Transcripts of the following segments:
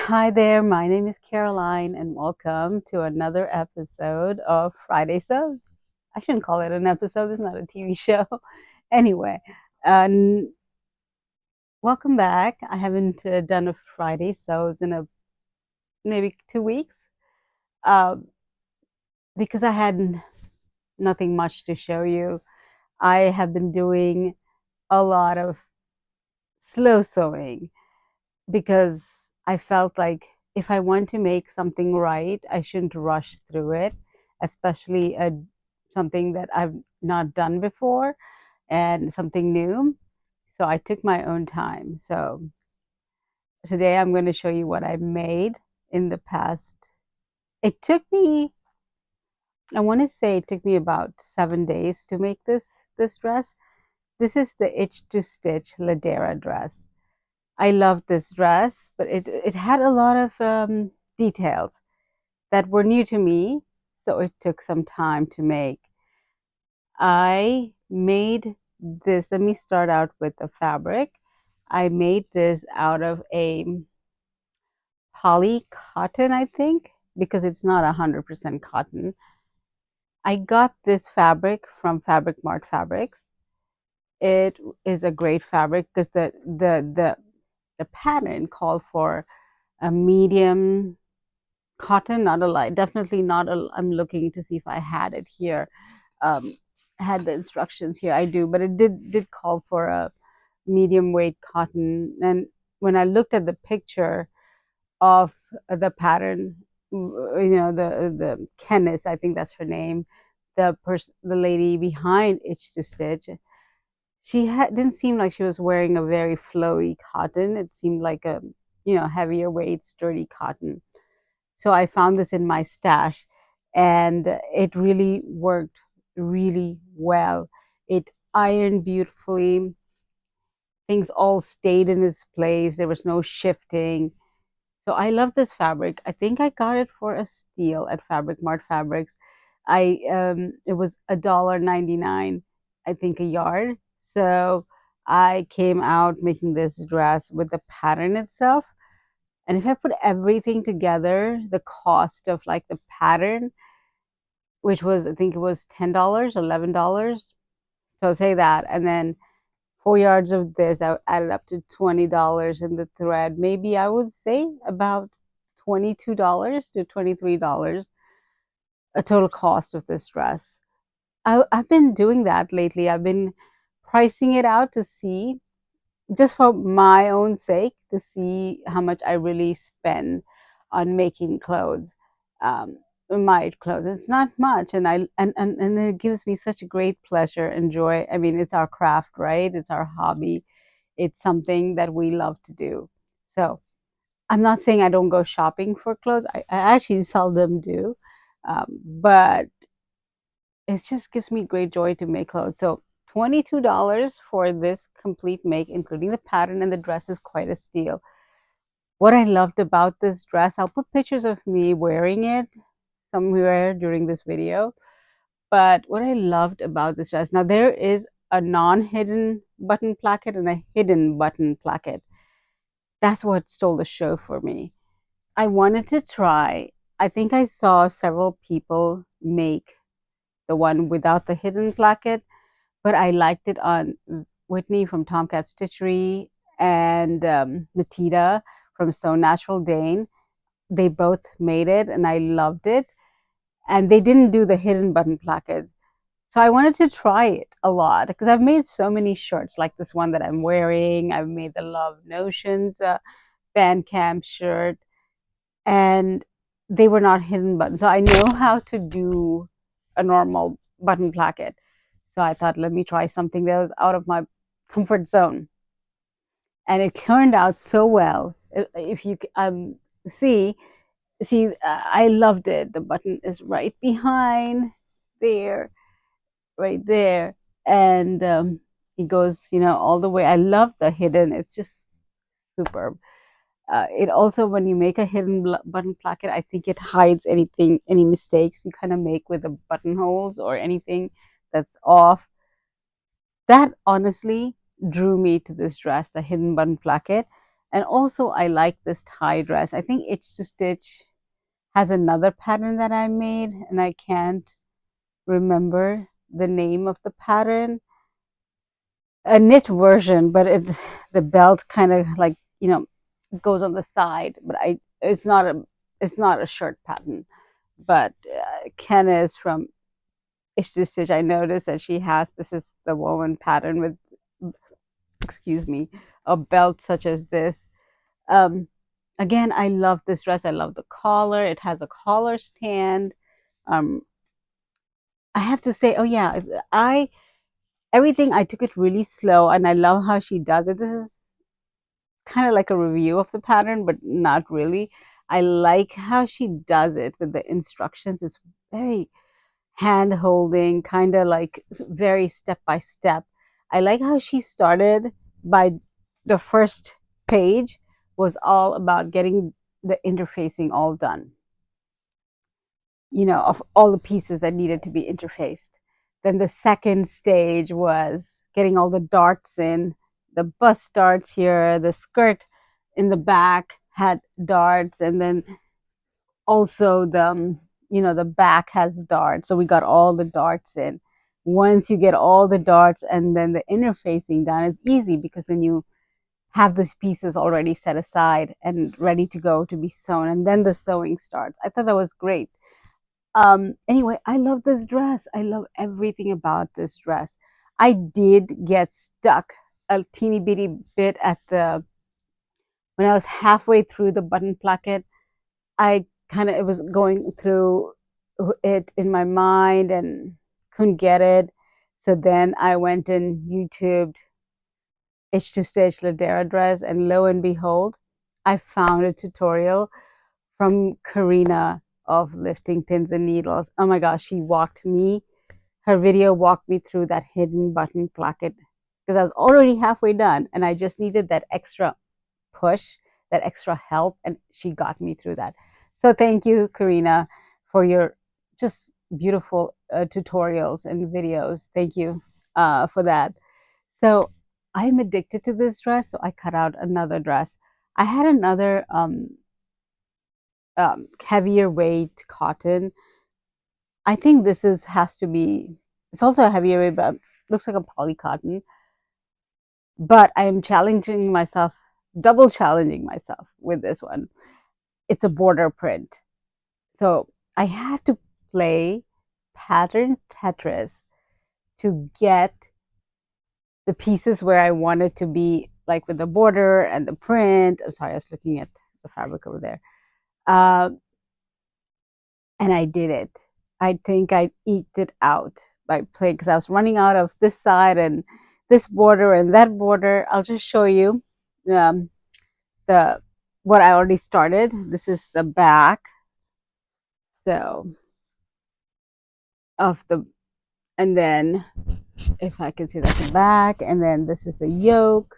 Hi there, my name is Caroline, and welcome to another episode of Friday Sews. I shouldn't call it an episode, it's not a TV show. Anyway, um, welcome back. I haven't done a Friday Sews in maybe 2 weeks uh, because I had nothing much to show you. I have been doing a lot of slow sewing because I felt like if I want to make something right, I shouldn't rush through it, especially something that I've not done before and something new. So I took my own time. So today I'm going to show you what I made in the past. It took me, I want to say it took me about 7 days to make this dress. This is the Itch to Stitch Ladera dress. I loved this dress, but it had a lot of details that were new to me, so it took some time to make. I made this. Let me start out with the fabric. I made this out of a poly cotton, I think, because it's not 100% cotton. I got this fabric from Fabric Mart Fabrics. It is a great fabric because the pattern called for a medium cotton, not a light, definitely not a. I'm looking to see if I had it here. Um, had the instructions here. I do, but it did call for a medium weight cotton. And when I looked at the picture of the pattern, the chemist, I think that's her name, the lady behind Itch to Stitch, didn't seem like she was wearing a very flowy cotton. It seemed like a heavier weight, sturdy cotton. So I found this in my stash and it really worked really well. It ironed beautifully. Things all stayed in its place. There was no shifting. So I love this fabric. I think I got it for a steal at Fabric Mart Fabrics. It was $1.99, I think, a yard. So I came out making this dress with the pattern itself. And if I put everything together, the cost of like the pattern, which was, I think it was $10, $11. So I'll say that. And then 4 yards of this, I added up to $20 in the thread. Maybe I would say about $22 to $23, a total cost of this dress. I've been doing that lately. I've been pricing it out to see, just for my own sake, to see how much I really spend on making clothes. Um, my clothes. It's not much, and and it gives me such great pleasure and joy. I mean, it's our craft, right? It's our hobby. It's something that we love to do. So I'm not saying I don't go shopping for clothes. I actually seldom do, but it just gives me great joy to make clothes. So $22 for this complete make, including the pattern, and the dress is quite a steal. What I loved about this dress, I'll put pictures of me wearing it somewhere during this video. But what I loved about this dress, now there is a non-hidden button placket and a hidden button placket. That's what stole the show for me. I wanted to try, I think I saw several people make the one without the hidden placket, but I liked it on Whitney from Tomkat Stitchery and Natida from So Natural Dane. They both made it and I loved it. And they didn't do the hidden button placket. So I wanted to try it a lot because I've made so many shirts like this one that I'm wearing. I've made the Love Notions Bandcamp shirt, and they were not hidden buttons. So I know how to do a normal button placket. So I thought, let me try something that was out of my comfort zone. And it turned out so well. If you see, I loved it. The button is right behind there, right there. And it goes, all the way. I love the hidden. It's just superb. It also, when you make a hidden button placket, I think it hides any mistakes you kind of make with the buttonholes or anything that's off. That honestly drew me to this dress, the hidden button placket. And also, I like this tie dress. I think Itch to Stitch has another pattern that I made, and I can't remember the name of the pattern. A knit version, but the belt kind of like goes on the side. But I it's not a shirt pattern. But Ken is from Itch to Stitch. I noticed that she has this is the woven pattern with excuse me a belt such as this. Um, Again, I love this dress. I love the collar. It has a collar stand. Um, I have to say, oh yeah, I everything I took it really slow, and I love how she does it. This is kind of like a review of the pattern, but not really. I like how she does it with the instructions. It's very hand holding, kind of like very step by step. I like how she started by the first page was all about getting the interfacing all done, of all the pieces that needed to be interfaced. Then the second stage was getting all the darts in, the bust darts here, the skirt in the back had darts, and then also the back has darts. So we got all the darts in. Once you get all the darts and then the interfacing done, it's easy because then you have these pieces already set aside and ready to go to be sewn, and then the sewing starts. I thought that was great. Anyway, I love this dress. I love everything about this dress. I did get stuck a teeny bitty bit at the when I was halfway through the button placket. I kind of it was going through it in my mind and couldn't get it. So then I went and YouTubed Itch to Stitch Ladera Dress, and lo and behold, I found a tutorial from Karina of lifting pins and needles. Oh my gosh, her video walked me through that hidden button placket because I was already halfway done and I just needed that extra push, that extra help, and she got me through that. So thank you, Karina, for your just beautiful tutorials and videos. Thank you for that. So I'm addicted to this dress, so I cut out another dress. I had another heavier weight cotton. I think this is has to be. It's also a heavier weight, but looks like a poly cotton. But I am challenging myself, double challenging myself with this one. It's a border print, so I had to play pattern Tetris to get the pieces where I wanted to be, like with the border and the print. I'm sorry, I was looking at the fabric over there. Uh, and I did it. I think I eked it out by playing because I was running out of this side and this border and that border. I'll just show you um, the what I already started. This is the back, so of the, and then if I can see that's the back, and then this is the yoke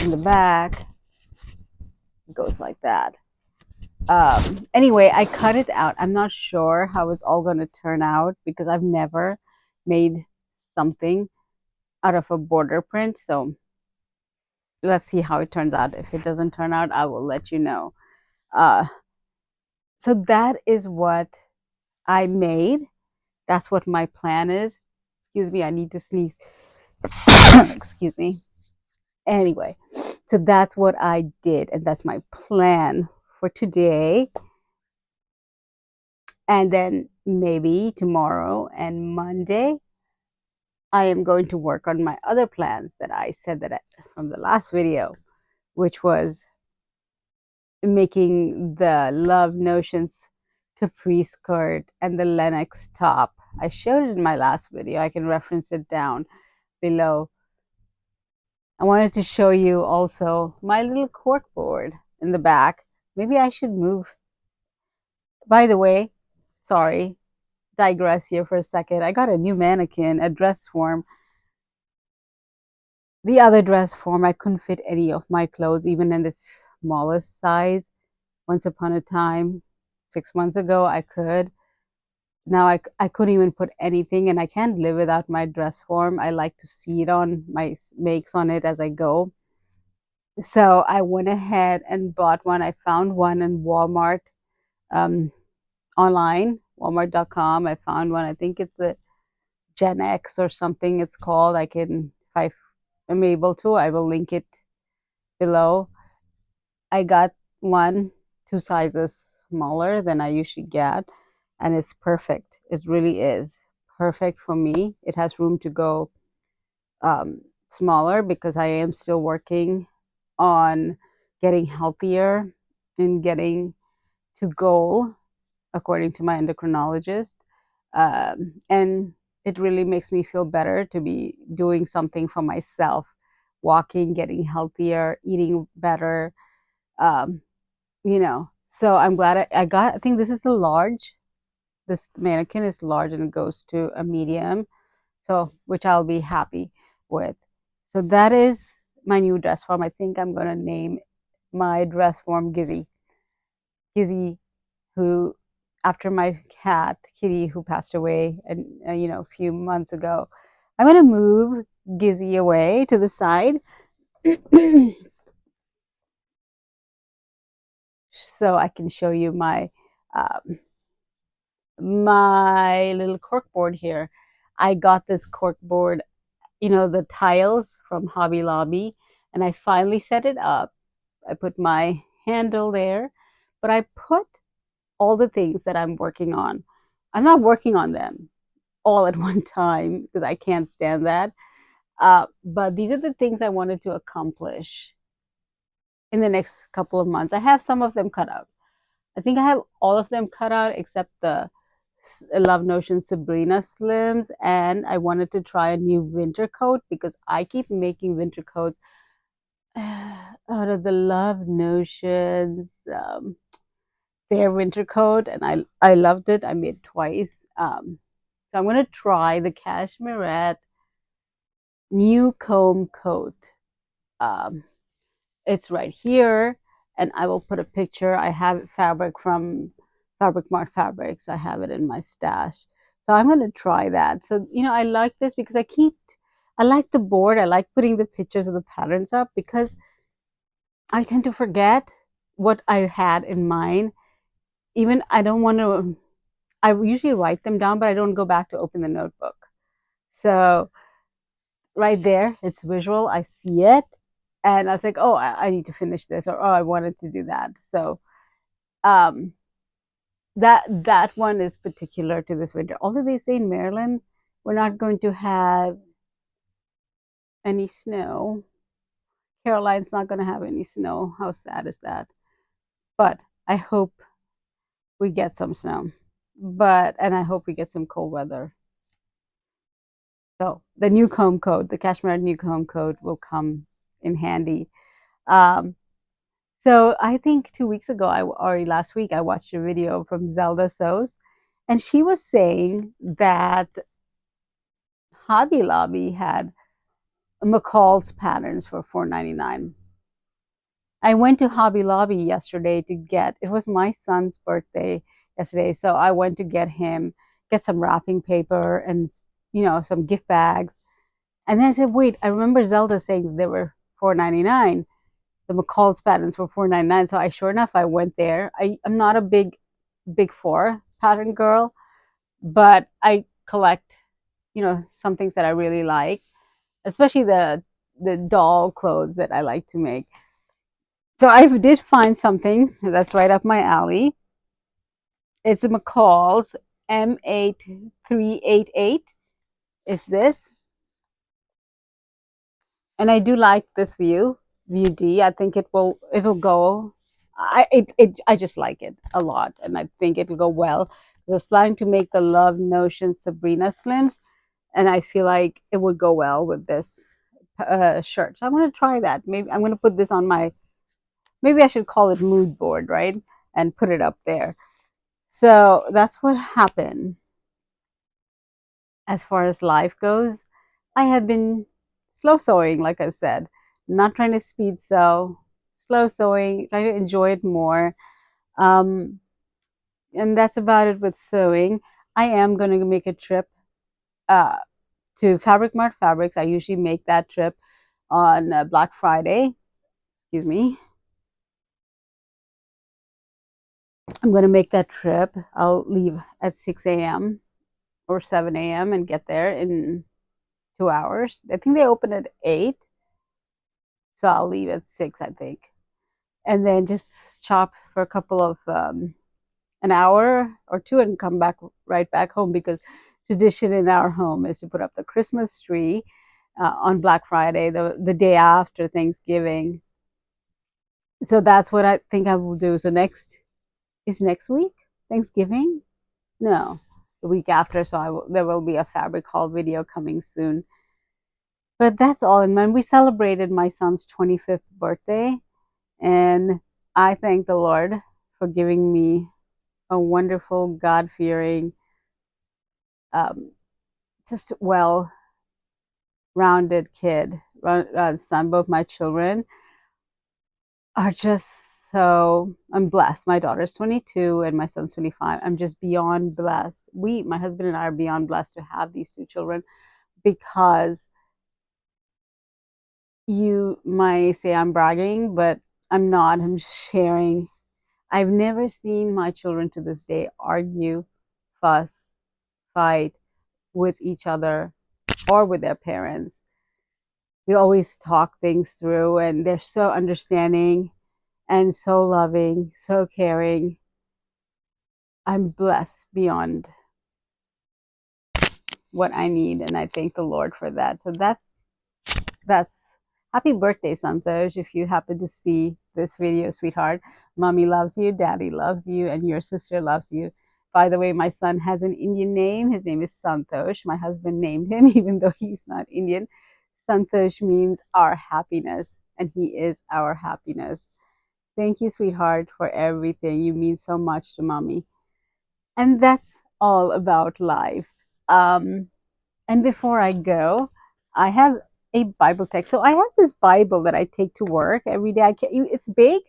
in the back. It goes like that. Anyway, I cut it out. I'm not sure how it's all going to turn out because I've never made something out of a border print. So let's see how it turns out. If it doesn't turn out, I will let you know. Uh, so that is what I made. That's what my plan is. Excuse me, I need to sneeze. Excuse me. Anyway, so that's what I did, and that's my plan for today. And then maybe tomorrow and Monday, I am going to work on my other plans that I said from the last video, which was making the Love Notions capri skirt and the Lennox top. I showed it in my last video. I can reference it down below. I wanted to show you also my little cork board in the back. Maybe I should move. By the way, sorry, digress here for a second. I got a new mannequin, a dress form. The other dress form, I couldn't fit any of my clothes, even in the smallest size. Once upon a time, 6 months ago, I could. Now I couldn't even put anything, and I can't live without my dress form. I like to see it on my makes on it as I go. So I went ahead and bought one. I found one in Walmart, um, online, walmart.com. I found one. I think it's the Gen X or something it's called. I can, if I am able to, I will link it below. I got one, two sizes smaller than I usually get, and it's perfect. It really is perfect for me. It has room to go smaller because I am still working on getting healthier and getting to goal according to my endocrinologist. And it really makes me feel better to be doing something for myself, walking, getting healthier, eating better. Um, so I'm glad I got, I think this is the large. This mannequin is large and it goes to a medium, so which I'll be happy with. So that is my new dress form. I think I'm going to name my dress form Gizzy. Gizzy, who, after my cat Kitty, who passed away, and a few months ago, I'm going to move Gizzy away to the side so I can show you um, my little cork board here. I got this cork board, the tiles from Hobby Lobby, and I finally set it up. I put my handle there, but I put all the things that I'm working on. I'm not working on them all at one time because I can't stand that. But these are the things I wanted to accomplish in the next couple of months. I have some of them cut out. I think I have all of them cut out except the Love Notion Sabrina Slims. And I wanted to try a new winter coat because I keep making winter coats out of the Love Notions, their winter coat. And I loved it. I made it twice. So I'm going to try the Cashmerette new comb coat. Um, it's right here, and I will put a picture. I have fabric from Fabric Mart Fabrics. I have it in my stash. So I'm going to try that. So, I like this because I like the board. I like putting the pictures of the patterns up because I tend to forget what I had in mind. Even I don't want to, I usually write them down, but I don't go back to open the notebook. So right there, it's visual. I see it. And I was like, oh, I need to finish this, or oh, I wanted to do that. So um, that one is particular to this winter. Although they say in Maryland, we're not going to have any snow. Caroline's not going to have any snow. How sad is that? But I hope we get some snow. And I hope we get some cold weather. So the new comb coat, the Cashmere new comb coat, will come in handy. Um, So I think 2 weeks ago, or last week, I watched a video from Zelda Sews, and she was saying that Hobby Lobby had McCalls patterns for $4.99. I went to Hobby Lobby yesterday to get, it was my son's birthday yesterday, so I went to get some wrapping paper and, some gift bags. And then I said, wait, I remember Zelda saying they were $4.99. The McCall's patterns were $4.99. So sure enough, I went there. I'm not a big four pattern girl, but I collect, some things that I really like, especially the doll clothes that I like to make. So I did find something that's right up my alley. It's a McCall's M8388 is this. And I do like this view D. I think it'll go. I just like it a lot, and I think it'll go well. I was planning to make the Love Notion Sabrina Slims, and I feel like it would go well with this shirt. So I'm going to try that. Maybe I'm going to put this on my. Maybe I should call it mood board, right? And put it up there. So that's what happened. As far as life goes, I have been slow sewing, like I said, not trying to speed sew, slow sewing, trying to enjoy it more. Um, and that's about it with sewing. I am going to make a trip uh, to Fabric Mart Fabrics. I usually make that trip on Black Friday. excuse me, I'm going to make that trip. I'll leave at 6 a.m. or 7 a.m. and get there in 2 hours. I think they open at 8. So I'll leave at 6, I think. And then just shop for a couple of an hour or two and come back right back home, because tradition in our home is to put up the Christmas tree on Black Friday, the day after Thanksgiving. So that's what I think I will do. So next week Thanksgiving? No, the week after. So there will be a fabric haul video coming soon. But that's all. And when we celebrated my son's 25th birthday, and I thank the Lord for giving me a wonderful, God fearing, um, just well rounded kid, son. Both my children are just so, I'm blessed. My daughter's 22 and my son's 25. I'm just beyond blessed. My husband and I are beyond blessed to have these two children, because you might say I'm bragging, but I'm not. I'm just sharing. I've never seen my children to this day argue, fuss, fight with each other or with their parents. We always talk things through, and they're so understanding and so loving, so caring. I'm blessed beyond what I need, and I thank the Lord for that. So that's happy birthday, Santosh. If you happen to see this video, sweetheart, mommy loves you, daddy loves you, and your sister loves you. By the way, my son has an Indian name. His name is Santosh. My husband named him, even though he's not Indian. Santosh means our happiness, and he is our happiness. Thank you, sweetheart, for everything. You mean so much to mommy. And that's all about life. Um, and before I go, I have a Bible text. So I have this Bible that I take to work every day. It's big,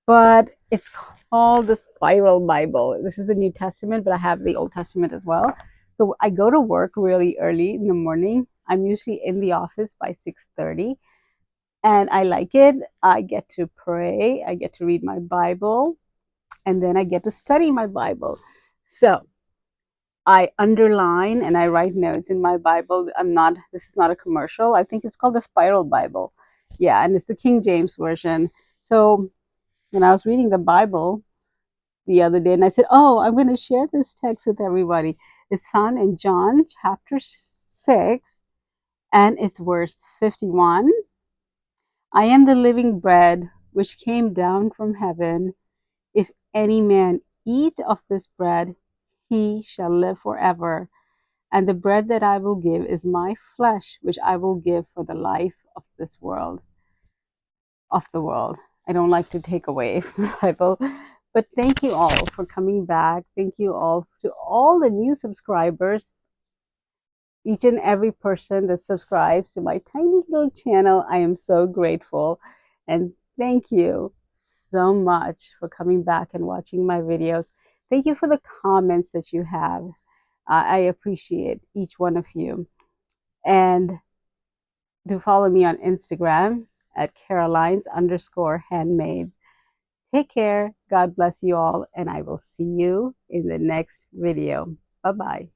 but it's called the Spiral Bible. This is the New Testament, but I have the Old Testament as well. So I go to work really early in the morning. I'm usually in the office by 6:30, and I like it. I get to pray, I get to read my Bible, and then I get to study my Bible. So I underline and I write notes in my Bible. This is not a commercial. I think it's called the Spiral Bible. Yeah, and it's the King James Version. So when I was reading the Bible the other day, and I said, oh, I'm going to share this text with everybody. It's found in John chapter 6, and it's verse 51. I am the living bread which came down from heaven. If any man eat of this bread, he shall live forever. And the bread that I will give is my flesh, which I will give for the life of this world, of the world. I don't like to take away from the Bible, but thank you all for coming back. Thank you all to all the new subscribers, each and every person that subscribes to my tiny little channel. I am so grateful. And thank you so much for coming back and watching my videos. Thank you for the comments that you have. I appreciate each one of you. And do follow me on Instagram at Carolines_handmaids. Take care. God bless you all. And I will see you in the next video. Bye-bye.